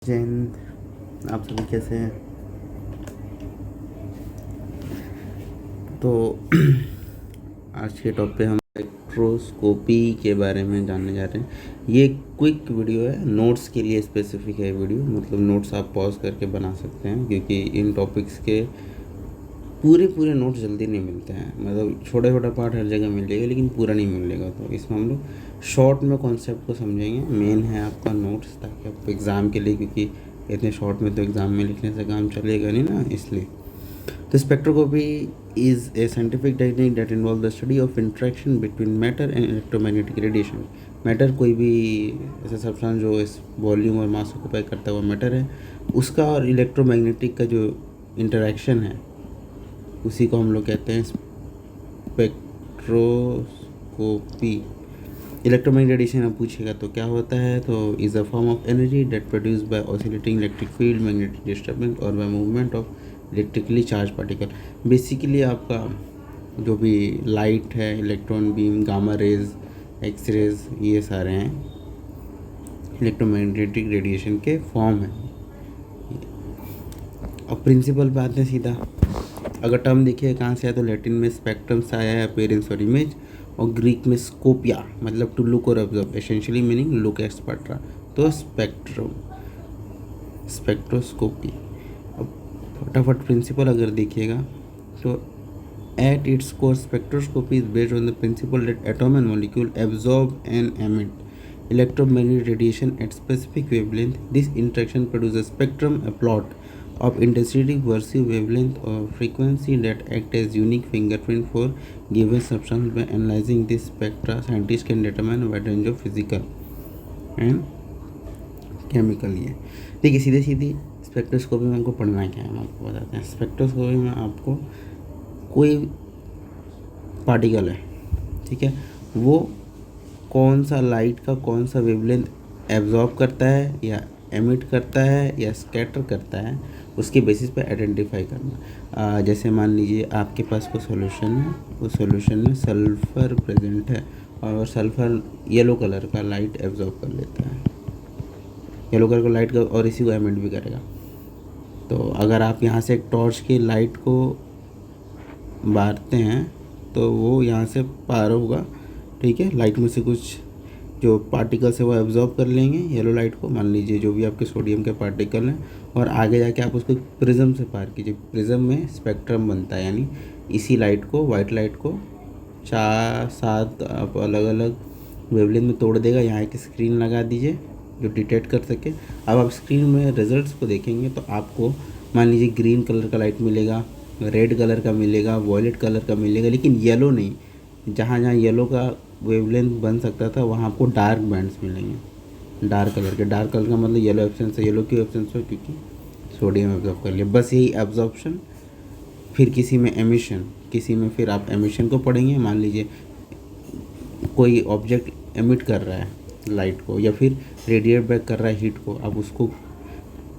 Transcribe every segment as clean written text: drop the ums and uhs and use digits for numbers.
जय हिंद। आप सभी कैसे हैं? तो आज के टॉपिक पे हम स्पेक्ट्रोस्कोपी के बारे में जानने जा रहे हैं। ये क्विक वीडियो है, नोट्स के लिए स्पेसिफिक है वीडियो, मतलब नोट्स आप पॉज करके बना सकते हैं क्योंकि इन टॉपिक्स के पूरे नोट्स जल्दी नहीं मिलते हैं। मतलब छोटा छोटा पार्ट हर जगह मिल जाएगा लेकिन पूरा नहीं मिलेगा। तो इसमें हम लोग शॉर्ट में कॉन्सेप्ट को समझेंगे। मेन है आपका नोट्स, ताकि आप एग्ज़ाम के लिए, क्योंकि इतने शॉर्ट में तो एग्ज़ाम में लिखने से काम चलेगा नहीं ना, इसलिए। तो spectroscopy is a scientific technique that involve the study of interaction between matter and electromagnetic radiation. Matter कोई भी ऐसा सब्सटेंस जो इस वॉल्यूम और मास ऑक्यूपाई करता हुआ मैटर है, उसका और इलेक्ट्रोमैग्नेटिक का जो इंटरेक्शन है, उसी को हम लोग कहते हैं स्पेक्ट्रोस्कोपी। इलेक्ट्रोमैग्नेटिक रेडिएशन आप पूछेगा तो क्या होता है, तो is a form of energy that produce by oscillating electric field, magnetic disturbance और by movement of electrically charge particle. Basically आपका जो भी लाइट है, electron beam, gamma rays, x rays, ये सारे हैं इलेक्ट्रोमैग्नेटिक रेडिएशन के फॉर्म है। अब प्रिंसिपल पे आते हैं सीधा। अगर टर्म देखिए कहाँ से आया, तो लैटिन में स्पेक्ट्रम से आया है, अपीयरेंस और इमेज, और ग्रीक में स्कोपिया मतलब टू लुक और ऑब्जर्व, एसेंशियली मीनिंग लुक एक्सपेक्ट्रा। तो स्पेक्ट्रोस्कोपी। अब फटाफट प्रिंसिपल अगर देखिएगा तो at its core spectroscopy is based on the principal that atom and molecule absorb and emit electromagnetic radiation at specific wavelength. This interaction produces a spectrum, a plot of intensity, versus wavelength or frequency that act as unique fingerprint for given substance. By analyzing this spectra, scientists can determine a wide range of physical and chemical। ये देखिए सीधे सीधी spectroscopy में हमको पढ़ना क्या है, हम आपको बताते हैं। स्पेक्ट्रोस्कोपी में आपको कोई पार्टिकल है, ठीक है, वो कौन सा लाइट का कौन सा वेवलेंथ एब्जॉर्ब करता है या एमिट करता है या स्कैटर करता है, उसके बेसिस पे आइडेंटिफाई करना। जैसे मान लीजिए आपके पास कोई सॉल्यूशन है, उस सॉल्यूशन में सल्फ़र प्रेजेंट है और सल्फ़र येलो कलर का लाइट एब्जॉर्ब कर लेता है, येलो कलर का लाइट का, और इसी को एमिट भी करेगा। तो अगर आप यहाँ से एक टॉर्च की लाइट को बारते हैं तो वो यहाँ से पार होगा, ठीक है। लाइट में से कुछ जो पार्टिकल्स है वो एब्जॉर्ब कर लेंगे येलो लाइट को, मान लीजिए जो भी आपके सोडियम के पार्टिकल हैं, और आगे जाके आप उसको प्रिज्म से पार कीजिए। प्रिज्म में स्पेक्ट्रम बनता है, यानी इसी लाइट को, वाइट लाइट को 4-7 आप अलग अलग वेवलेंथ में तोड़ देगा। यहाँ एक स्क्रीन लगा दीजिए जो डिटेक्ट कर सके। अब आप स्क्रीन में रिजल्ट्स को देखेंगे तो आपको मान लीजिए ग्रीन कलर का लाइट मिलेगा, रेड कलर का मिलेगा, वॉयलेट कलर का मिलेगा, लेकिन येलो नहीं। जहाँ जहाँ येलो का वेवलेंथ बन सकता था वहाँ आपको डार्क बैंड्स मिलेंगे, डार्क कलर के। डार्क कलर का मतलब येलो एब्सेंस है, येलो क्यों एब्सेंस है, क्योंकि सोडियम एब्जॉर्ब कर लिया, बस यही एब्जॉर्प्शन। फिर किसी में एमिशन, किसी में फिर आप एमिशन को पढ़ेंगे। मान लीजिए कोई ऑब्जेक्ट एमिट कर रहा है लाइट को या फिर रेडिएट बैक कर रहा है हीट को, आप उसको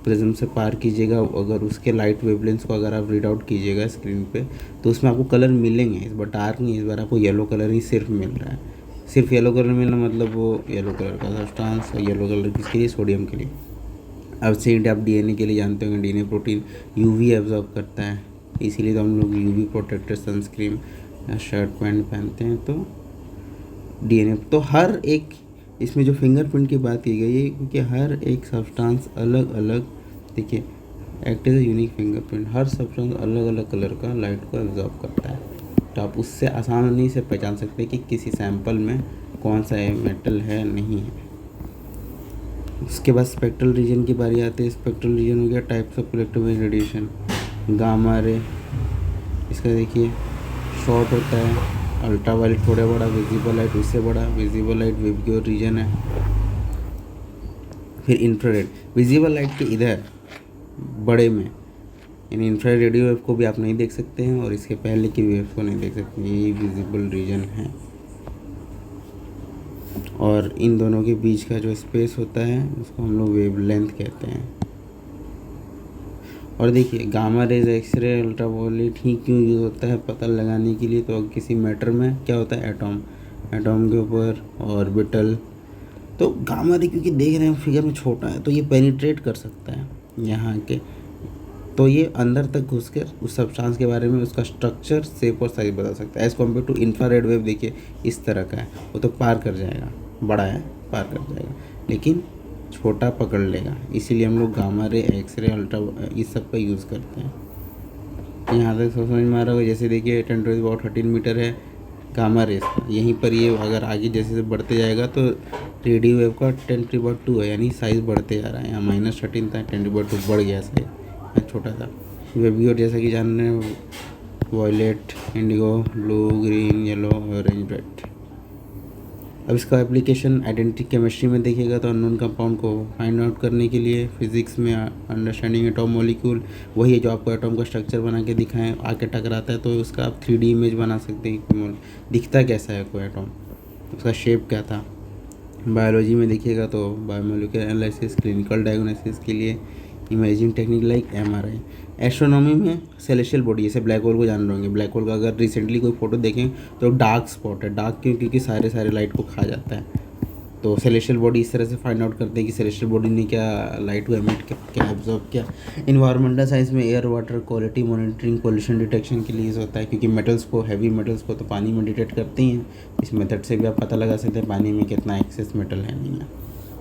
प्रिज्म से पार कीजिएगा। अगर उसके लाइट वेवलेंथ को अगर आप रीड आउट कीजिएगा स्क्रीन पे तो उसमें आपको कलर मिलेंगे। इस बार डार्क नहीं, इस बार आपको येलो कलर ही सिर्फ मिल रहा है। सिर्फ येलो कलर मिलना मतलब वो येलो कलर का सब्सटेंस, येलो कलर किसके लिए, सोडियम के लिए। अब सेंट आप डीएनए के लिए जानते होंगे, डीएनए प्रोटीन यूवी एब्जॉर्ब करता है, इसीलिए तो हम लोग यूवी प्रोटेक्टर सनस्क्रीन या शर्ट पैंट पहनते हैं। तो डीएनए तो हर एक, इसमें जो फिंगरप्रिंट की बात की गई है क्योंकि हर एक सब्सटेंस अलग अलग, देखिए एक्ट एज यूनिक फिंगरप्रिंट, हर सब्सटेंस अलग अलग कलर का लाइट को एब्जॉर्ब करता है। तो आप उससे आसानी से पहचान सकते हैं कि किसी सैंपल में कौन सा मेटल है, नहीं है। उसके बाद स्पेक्ट्रल रीजन की बारी आती है। स्पेक्ट्रल रीजन हो गया types of electromagnetic radiation. Gamma ray, इसका देखिए शॉर्ट होता है, अल्ट्रा वायलेट थोड़ा बड़ा, विजिबल लाइट उससे बड़ा, विजिबल लाइट वेव रीजन है। फिर इंफ्रारेड, विजिबल लाइट के इधर बड़े में, यानी इंफ्रारेड रेडियो वेव को भी आप नहीं देख सकते हैं और इसके पहले की वेव्स को नहीं देख सकते, यही विजिबल रीजन है। और इन दोनों के बीच का जो स्पेस होता है उसको हम लोग वेवलेंथ कहते हैं। और देखिए गामा रेज, एक्सरे, अल्ट्रावायलेट ही क्यों यूज़ होता है पता लगाने के लिए, तो किसी मैटर में क्या होता है, एटॉम, एटॉम के ऊपर ऑर्बिटल तो गामा रे क्योंकि देख रहे हैं फिगर में छोटा है तो ये पेनिट्रेट कर सकता है यहाँ के, तो ये अंदर तक घुस कर उस सब्सटेंस के बारे में उसका स्ट्रक्चर, शेप और साइज बता सकता है। As compare to infrared wave देखिए इस तरह का है, वो तो पार कर जाएगा, बड़ा है पार कर जाएगा, लेकिन छोटा पकड़ लेगा। इसीलिए हम लोग गामा रे, एक्सरे, अल्ट्रा इस सब का यूज़ करते हैं। तो यहाँ तक समझ में आ रहा होगा। जैसे देखिए 10⁻13 मीटर है गामा रेस का, यहीं पर ये अगर आगे जैसे जैसे बढ़ते जाएगा तो रेडियो वेव का 10⁻2 है, यानी साइज़ बढ़ते जा रहा है। यहाँ -13 था, 10⁻2 बढ़ गया साइज, यहाँ छोटा था। वेवी और जैसा कि जान रहे हैं violet, indigo, blue, green, yellow, orange, red. अब इसका एप्लीकेशन आइडेंटिटी केमिस्ट्री में देखिएगा तो अननोन कंपाउंड को फाइंड आउट करने के लिए, फिजिक्स में अंडरस्टैंडिंग एटॉम मॉलिक्यूल, वही है जो आपको एटॉम का स्ट्रक्चर बना के दिखाएं, आके टकराता है तो उसका आप 3D इमेज बना सकते हैं, दिखता कैसा है कोई एटॉम, उसका शेप क्या था। बायोलॉजी में देखिएगा तो बायोमोलिकुलर एनालिसिस, क्लिनिकल डायग्नोसिस के लिए imaging technique like MRI। Astronomy में सेलेस्टियल बॉडी, जैसे ब्लैक होल को जान रहे होंगे, ब्लैक होल का अगर रिसेंटली कोई फोटो देखें तो डार्क स्पॉट है। डार्क क्यों? क्योंकि सारे लाइट को खा जाता है। तो सेलेस्टियल बॉडी इस तरह से फाइंड आउट करते हैं कि सेलेस्टियल बॉडी ने क्या लाइट को एमिट किया, क्या एब्जॉर्ब किया। इन्वायरमेंटल साइंस में air water quality monitoring, pollution detection के लिए यूज़ होता है, क्योंकि मेटल्स को, हैवी मेटल्स को तो पानी में डिटेक्ट करते ही हैं। इस मेथड से भी आप पता लगा सकते हैं पानी में कितना एक्सेस मेटल है नहीं है।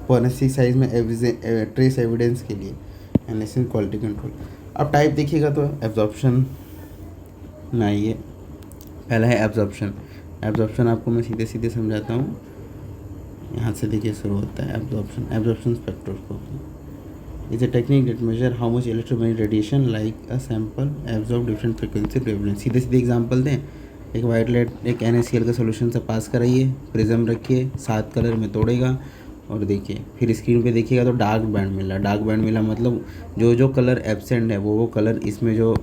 फॉरेंसिक साइंस में ट्रेस एविडेंस के लिए, एनालिसिस, क्वालिटी कंट्रोल। अब टाइप देखिएगा तो एब्जॉर्प्शन में आइए, पहला है एब्जॉर्प्शन। एब्जॉर्प्शन आपको मैं सीधे सीधे समझाता हूँ। यहाँ से देखिए शुरू होता है absorption. Absorption spectroscopy is a technique that major how much electromagnetic radiation like a sample absorb different frequency wavelength. सीधे सीधे एग्जांपल दें, एक वाइट लाइट एक NaCl का सोल्यूशन से पास कराइए, प्रिज्म रखिए, 7 कलर में तोड़ेगा और देखिए फिर स्क्रीन पे देखिएगा तो डार्क बैंड मिला। डार्क बैंड मिला मतलब जो कलर एब्सेंट है वो कलर इसमें जो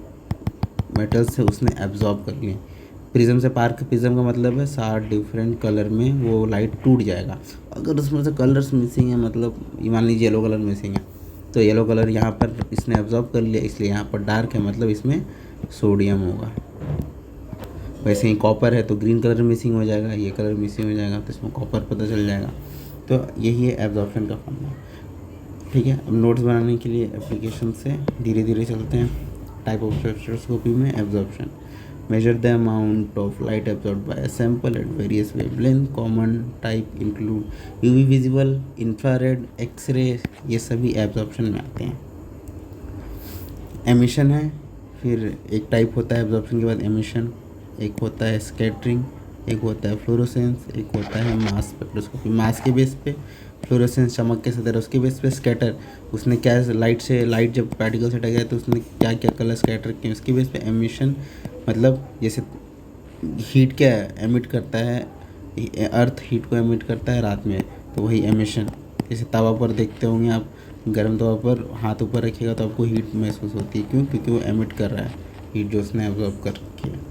मेटल्स है उसने एब्जॉर्ब कर लिए। प्रिज्म से पार, प्रिज्म का मतलब है 7 डिफरेंट कलर में वो लाइट टूट जाएगा। अगर उसमें से कलर्स मिसिंग है, मतलब मान लीजिए येलो कलर मिसिंग है, तो येलो कलर यहाँ पर इसने एब्जॉर्ब कर लिया, इसलिए यहाँ पर डार्क है, मतलब इसमें सोडियम होगा। वैसे ही कॉपर है तो ग्रीन कलर मिसिंग हो जाएगा, ये कलर मिसिंग हो जाएगा तो इसमें कॉपर पता चल जाएगा। तो यही है एब्जॉर्प्शन का फॉर्मूला। ठीक है, अब नोट्स बनाने के लिए एप्लीकेशन से धीरे धीरे चलते हैं। टाइप ऑफ स्पेक्ट्रोस्कोपी में absorption, measure the amount of light absorbed by a sample at various wavelength. Common type include UV visible, infrared, X-ray, ये सभी एब्जॉर्प्शन में आते हैं। एमिशन है, फिर एक टाइप होता है एब्जॉर्प्शन के बाद एमिशन, एक होता है स्कैटरिंग, एक होता है फ्लोरोसेंस, एक होता है मास स्पेक्ट्रोस्कोपी। मास के बेस पे, फ्लोरोसेंस चमक के सदर, उसके बेस पे स्कैटर, उसने क्या लाइट से, लाइट जब पार्टिकल से टकराया तो उसने क्या क्या कलर स्कैटर किए, उसके बेस पे एमिशन, मतलब जैसे हीट क्या एमिट करता है, अर्थ हीट को एमिट करता है रात में, तो वही एमिशन। जैसे तवा पर देखते होंगे आप, गर्म तवा पर हाथ ऊपर रखिएगा तो आपको हीट महसूस होती है, क्यों? क्योंकि वो एमिट कर रहा है हीट जो उसने एब्जॉर्ब कर रखी है।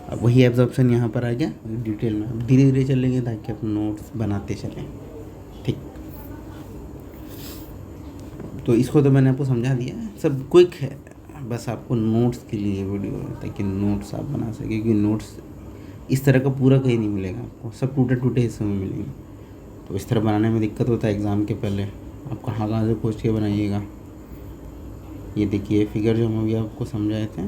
अब वही एब्जॉर्प्शन यहाँ पर आ गया डिटेल में। अब धीरे धीरे चलेंगे ताकि आप नोट्स बनाते चलें। ठीक, तो इसको तो मैंने आपको समझा दिया है, सब क्विक है, बस आपको नोट्स के लिए वीडियो है ताकि नोट्स आप बना सकें, क्योंकि नोट्स इस तरह का पूरा कहीं नहीं मिलेगा आपको, सब टूटे टूटे हिस्सों में मिलेंगे। तो इस तरह बनाने में दिक्कत होता है एग्ज़ाम के पहले। आप कहाँ कहाँ से खोज के बनाइएगा। ये देखिए फिगर जो हम अभी आपको समझाए थे,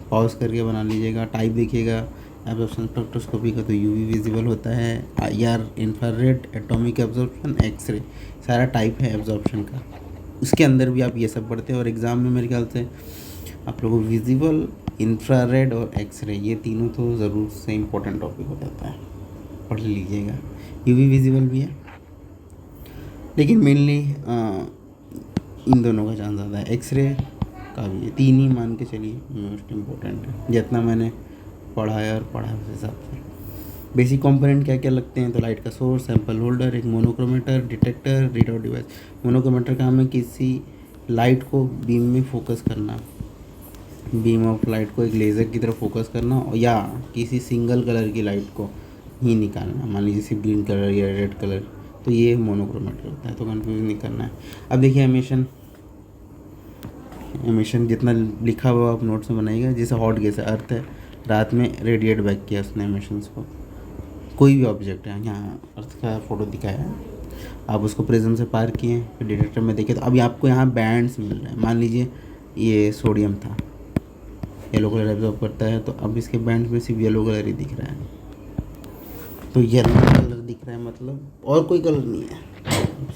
पॉज करके बना लीजिएगा। टाइप देखिएगा एब्जॉर्प्शन स्पेक्ट्रोस्कोपी का, तो यूवी विजिबल होता है, IR infrared, atomic absorption, X-ray, सारा टाइप है एब्जॉर्प्शन का। उसके अंदर भी आप ये सब पढ़ते हैं और एग्ज़ाम में मेरे ख्याल से आप लोगों को विजिबल, इंफ्रारेड और एक्सरे, ये तीनों तो ज़रूर से इम्पोर्टेंट टॉपिक हो जाता है, पढ़ लीजिएगा। यूवी विजिबल भी है, लेकिन मेनली इन दोनों का चांस ज़्यादा है, एक्सरे का भी है। 3 ही मान के चलिए मोस्ट इम्पोर्टेंट है, जितना मैंने पढ़ा है और पढ़ा है उस हिसाब से। बेसिक कंपोनेंट क्या क्या लगते हैं, तो लाइट का सोर्स, सैंपल होल्डर, एक monochromator, detector, readout device. Monochromator का काम है किसी लाइट को बीम में फोकस करना, बीम ऑफ लाइट को एक लेज़र की तरफ फोकस करना, या किसी सिंगल कलर की लाइट को ही निकालना, मान लीजिए सिर्फ ग्रीन कलर या रेड कलर, तो ये मोनोक्रोमेटर होता है, तो कंफ्यूज नहीं करना है। अब देखिए एमिशन, एमिशन जितना लिखा हुआ आप नोट्स में बनाइएगा। जैसे हॉट गैस है, अर्थ है, रात में रेडिएट बैक किया उसने एमिशंस को। कोई भी ऑब्जेक्ट है, यहाँ अर्थ का फोटो दिखाया है, आप उसको प्रिज्म से पार किए, फिर डिटेक्टर में देखे तो अभी आपको यहाँ बैंड्स मिल रहे हैं। मान लीजिए ये सोडियम था, येलो कलर एब्जॉर्ब करता है, तो अब इसके बैंड में सिर्फ येलो कलर ही दिख रहा है, तो येलो कलर दिख रहा है मतलब और कोई कलर नहीं है,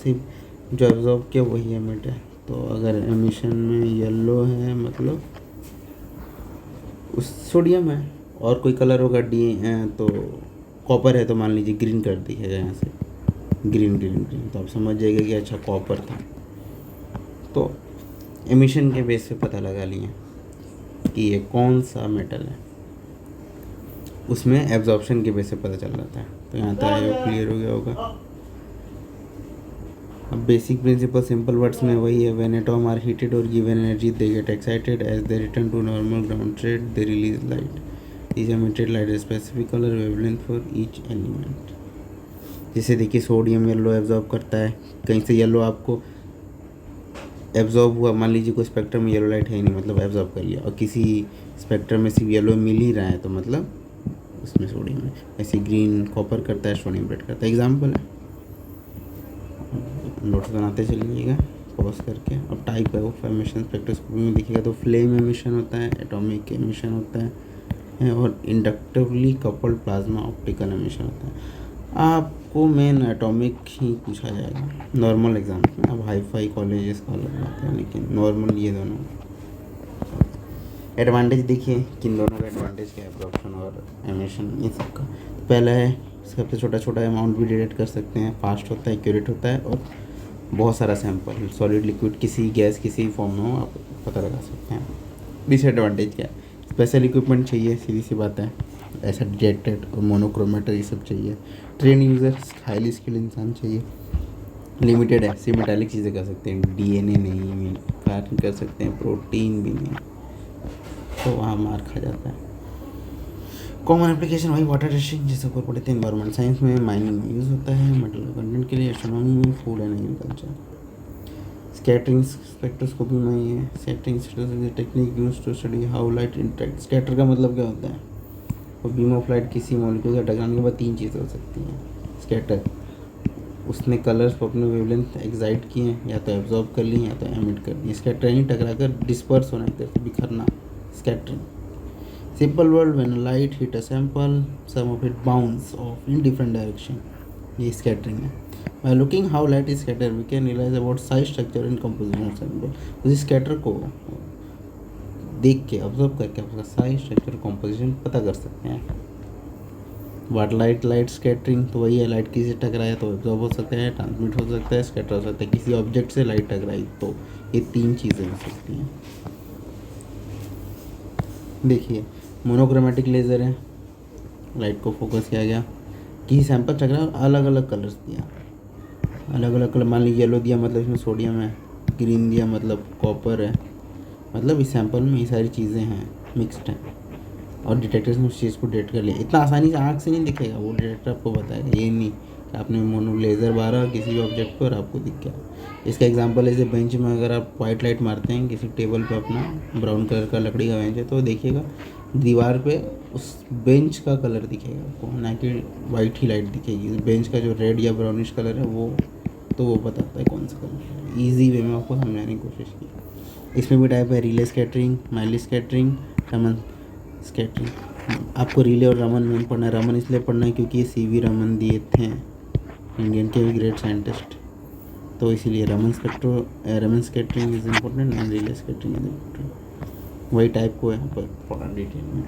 सिर्फ जो एब्जॉर्ब किया वही एमिट है। तो अगर एमिशन में येलो है मतलब उस सोडियम है, और कोई कलर होगा डी तो कॉपर है, तो मान लीजिए ग्रीन कर दिखेगा यहाँ से, ग्रीन ग्रीन ग्रीन, तो आप समझ जाइएगा कि अच्छा कॉपर था। तो एमिशन के बेस पे पता लगा लिए कि ये कौन सा मेटल है, उसमें एब्जॉर्प्शन के बेस पे पता चल रहा था। तो यहाँ तक क्लियर हो गया होगा। अब बेसिक प्रिंसिपल सिंपल वर्ड्स में वही है, व्हेन एटॉम आर हीटेड और given energy they get excited, as they return to normal ground state they release light, is emitted light specific colour wavelength for each element. जैसे देखिए sodium yellow absorb करता है, कहीं से yellow आपको absorb हुआ, मान लीजिए कोई स्पेक्ट्रम में येलो लाइट है ही नहीं मतलब एब्जॉर्ब कर लिया, और किसी स्पेक्ट्रम में सिर्फ येलो मिल ही रहा है तो मतलब उसमें सोडियम है। ऐसे ग्रीन कॉपर करता है, सोडियम रेड करता है, एग्जाम्पल है, नोट्स बनाते चलिएगा पॉज करके। अब टाइप ऑफ एमिशन स्पेक्ट्रोस्कोपी में देखिएगा तो फ्लेम एमिशन होता है, एटॉमिक एमिशन होता है और inductively coupled plasma optical emission होता है। आपको मेन एटॉमिक ही पूछा जाएगा नॉर्मल एग्जाम में, अब हाई फाई कॉलेजेस का अलग बात है, लेकिन नॉर्मल ये दोनों। एडवांटेज देखिए किन दोनों का एडवांटेज क्या है, एब्जॉर्प्शन और एमिशन इन सब का। पहला है सबसे छोटा छोटा अमाउंट भी डिटेक्ट कर सकते हैं, फास्ट होता है, एक्यूरेट होता है, और बहुत सारा सैंपल सॉलिड लिक्विड किसी गैस किसी फॉर्म में हो आप पता लगा सकते हैं। डिसएडवांटेज क्या है, स्पेशल इक्विपमेंट चाहिए, सीधी सी बात है, ऐसा डिटेक्टेड और मोनोक्रोमेटर ये सब चाहिए, ट्रेन यूज़र हाईली स्किल्ड इंसान चाहिए, लिमिटेड ऐसी मेटालिक चीज़ें कर सकते हैं, डीएनए नहीं फायर कर सकते हैं, प्रोटीन भी नहीं, तो वहाँ मार खा जाता है। कॉमन एप्लीकेशन वही वाटर टेस्टिंग जैसे ऊपर पढ़े थे, एनवायरमेंट साइंस में, माइनिंग में यूज़ होता है, मेटल कंटेंट के लिए, एस्ट्रोनॉमी में, food and agriculture. Scattering spectroscopy में ये scattering technique use to study how light interact. Scatter का मतलब क्या होता है, और बीम ऑफ लाइट किसी मॉलिक्यूल से टकराने के बाद तीन चीज़ें हो सकती हैं। स्कैटर, उसने कलर्स को अपने वेवलेंथ एक्साइट किए, या तो एब्जॉर्ब कर लिए या तो एमिट कर दिए। स्कैटर यानी टकरा कर डिस्पर्स होना, एक तरह से बिखरना, scattering. Simple word, when light hit a sample some of it bounce off in different direction, ये स्कैटरिंग है। By looking how light is scatter we can realize about size structure and composition of sample. उस scatter को देख के observe करके आप उसका size structure composition पता कर सकते हैं। वाट लाइट स्कैटरिंग, तो वही है, लाइट किसी से टकराया तो एब्जॉर्ब हो सकता है, ट्रांसमिट हो सकता है, स्कैटर हो सकता है। किसी ऑब्जेक्ट से लाइट टकराई तो ये तीन चीज़ें हो सकती हैं। देखिए मोनोक्रोमेटिक लेज़र है, लाइट को फोकस किया गया, किसी सैंपल टकरा, अलग अलग कलर्स दिया, अलग अलग कलर, मान लीजिए येलो दिया मतलब इसमें सोडियम है, ग्रीन दिया मतलब कॉपर है, मतलब इस सैंपल में ये सारी चीज़ें हैं मिक्सड हैं, और डिटेक्टर ने उस चीज़ को डिटेक्ट कर लिया। इतना आसानी से आँख से नहीं दिखेगा, वो डिटेक्टर आपको बताएगा, ये नहीं कि आपने मोनो लेज़र मारा किसी भी ऑब्जेक्ट पर आपको दिख गया। इसका एग्जांपल ऐसे बेंच में अगर आप वाइट लाइट मारते हैं किसी टेबल पे, अपना ब्राउन कलर का लकड़ी का बेंच है, तो देखिएगा दीवार पे उस बेंच का कलर दिखेगा आपको, ना कि वाइट ही लाइट दिखेगी। बेंच का जो रेड या ब्राउनिश कलर है वो, तो वो बताता है कौन सा कलर है। ईजी वे में आपको समझाने की कोशिश की। इसमें भी टाइप है relay scattering, Miley scattering, Raman scattering. आपको रिले और रमन में पढ़ना है। रमन इसलिए पढ़ना है क्योंकि ये सीवी रमन दिए थे, इंडियन के भी ग्रेट साइंटिस्ट, तो इसीलिए Raman scattering is important and relay scattering is important. वही टाइप को यहाँ पर पढ़ा डिटेल में।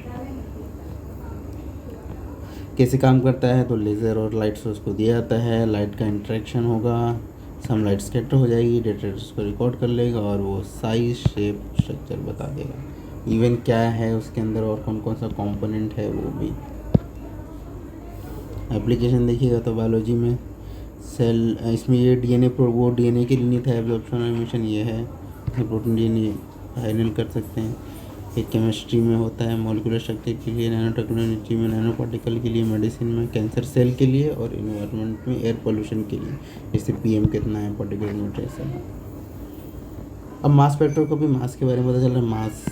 कैसे काम करता है, तो लेज़र और लाइट सोर्स को दिया जाता है, लाइट का इंटरेक्शन होगा, सम लाइट स्कैटर हो जाएगी, डिटेक्टर उसको रिकॉर्ड कर लेगा और वो साइज शेप स्ट्रक्चर बता देगा, इवन क्या है उसके अंदर और कौन कौन सा कंपोनेंट है वो भी। एप्लीकेशन देखिएगा तो बायोलॉजी में सेल, इसमें ये डीएनए वो डीएनए के लिए नहीं था एब्जॉर्प्शन और एमिशन, ये है प्रोटीन डीएनए हैंडल कर सकते हैं। एक केमिस्ट्री में होता है मॉलिक्यूलर स्ट्रक्चर के लिए, नैनो टेक्नोलॉजी में नैनो पार्टिकल के लिए, मेडिसिन में कैंसर सेल के लिए, और इन्वायरमेंट में एयर पोल्यूशन के लिए, जैसे पीएम कितना है, पार्टिकुलर न्यूट्रिशन। अब मास स्पेक्ट्रोस्कोपी, मास के बारे में पता चल रहा है, मास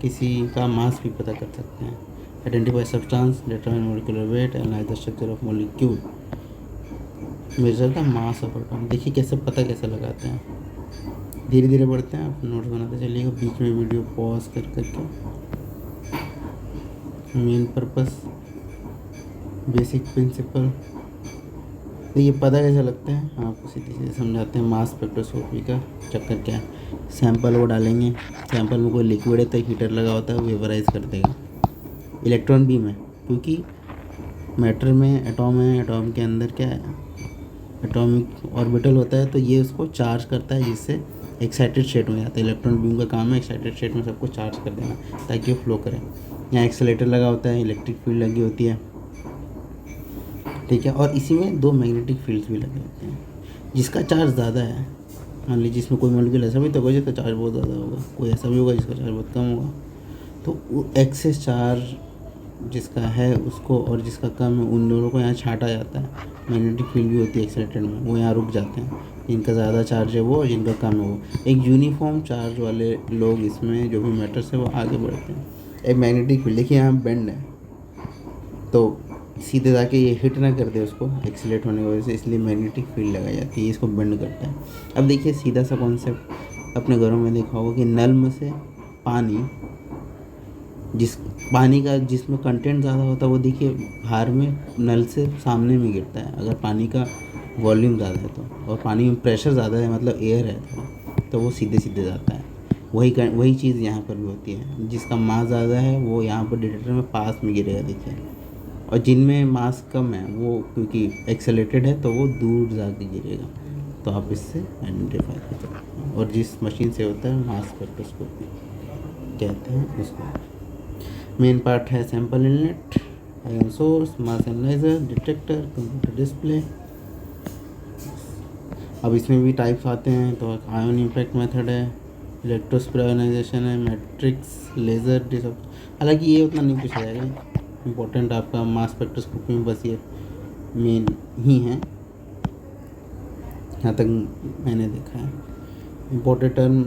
किसी का मास भी पता कर सकते हैं। Identify substance, determine molecular weight, analyse the structure of molecule, measure the mass of atom. देखिए कैसे पता कैसे लगाते हैं, धीरे धीरे बढ़ते हैं, आप नोट्स बनाते चलिएगा, बीच में वीडियो पॉज कर करके। मेन पर्पस, बेसिक प्रिंसिपल, देखिए पता कैसे लगता है, हम आपको सीधे सीधे समझाते हैं। मास स्पेक्ट्रोस्कोपी का चक्कर क्या है, सैंपल वो डालेंगे, सैंपल में कोई लिक्विड है तो हीटर लगा होता है, वेपराइज कर देगा। इलेक्ट्रॉन बीम है, क्योंकि मैटर में एटॉम है, एटॉम के अंदर क्या है, एटॉमिक ऑर्बिटल होता है, तो ये उसको चार्ज करता है, जिससे एक्साइटेड स्टेट में जाता है। इलेक्ट्रॉन बीम का काम है एक्साइटेड स्टेट में सबको चार्ज कर देना, ताकि वो फ्लो करे। यहाँ एक्सेलेटर लगा होता है, इलेक्ट्रिक फील्ड लगी होती है, ठीक है। और इसी में दो मैग्नेटिक फील्ड्स भी लगे होते हैं। जिसका चार्ज ज़्यादा है, मान लीजिए जिसमें कोई मॉलिक्यूल ऐसा भी तो होगा जिसका चार्ज बहुत ज़्यादा होगा, कोई ऐसा भी होगा जिसका चार्ज बहुत कम होगा, तो वो एक्सेस चार्ज जिसका है उसको और जिसका कम है उन दोनों को यहाँ छांटा जाता है। मैग्नेटिक फील्ड भी होती है एक्सेलेटेड में, वो यहाँ रुक जाते हैं, जिनका ज़्यादा चार्ज है वो और जिनका कम है वो। एक यूनिफॉर्म चार्ज वाले लोग इसमें जो भी मैटर्स है वो आगे बढ़ते हैं। एक मैग्नेटिक फील्ड, देखिए यहाँ बेंड है तो सीधे जाके ये हिट ना कर दे उसको एक्सीलेट होने की वजह से, इसलिए मैग्नेटिक फील्ड लगाई जाती है, इसको बेंड करता है। अब देखिए सीधा सा कॉन्सेप्ट, अपने घरों में देखा होगा कि नल में से पानी, जिस पानी का जिसमें कंटेंट ज़्यादा होता है वो देखिए बाहर में नल से सामने में गिरता है, अगर पानी का वॉल्यूम ज़्यादा है तो, और पानी में प्रेशर ज़्यादा है मतलब एयर है तो वो सीधे सीधे जाता है। वही चीज़ यहाँ पर भी होती है, जिसका मास ज़्यादा है वो यहाँ पर डिटेक्टर में पास में गिरेगा देखिए, और जिनमें मास कम है वो क्योंकि एक्सेलेटेड है तो वो दूर जाके गिरेगा। तो आप इससे आइडेंटिफाई कर सकते हैं। और जिस मशीन से होता है मास स्पेक्ट्रोस्कोपी कहते हैं उसको। मेन पार्ट है सैंपल इनलेट, आयन सोर्स, मास एनालाइजर, डिटेक्टर, कंप्यूटर डिस्प्ले। अब इसमें भी टाइप्स आते हैं, तो आयन इम्पैक्ट मेथड है, इलेक्ट्रोस्पियर आयोनाइजेशन है, मैट्रिक्स, लेज़र डिसऑप। हालांकि ये उतना नहीं पूछा जाएगा, इम्पोर्टेंट आपका मास स्पेक्ट्रोस्कोपी में बस ये मेन ही है, यहाँ तक मैंने देखा है। इम्पोर्टेंट टर्म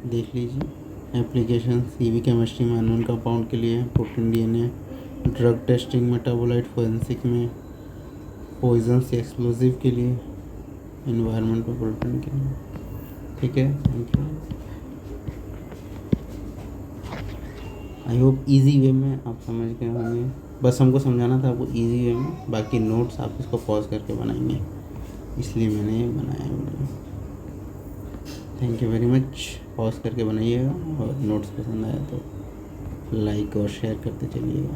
देख लीजिए, एप्लीकेशन सीवी केमिस्ट्री में अननोन कंपाउंड के लिए, protein DNA, drug testing, metabolite forensic में, पॉइजन्स या एक्सप्लोजिव के लिए, इन्वायरमेंट में प्रोटीन के लिए, ठीक है। Thank you. I hope easy way में आप समझ गए होंगे, बस हमको समझाना था आपको इजी वे में, बाकी नोट्स आप इसको पॉज करके बनाएंगे, इसलिए मैंने ये बनाया video. Thank you very much. Pause करके बनाइएगा, और नोट्स पसंद आया तो लाइक और शेयर करते चलिएगा।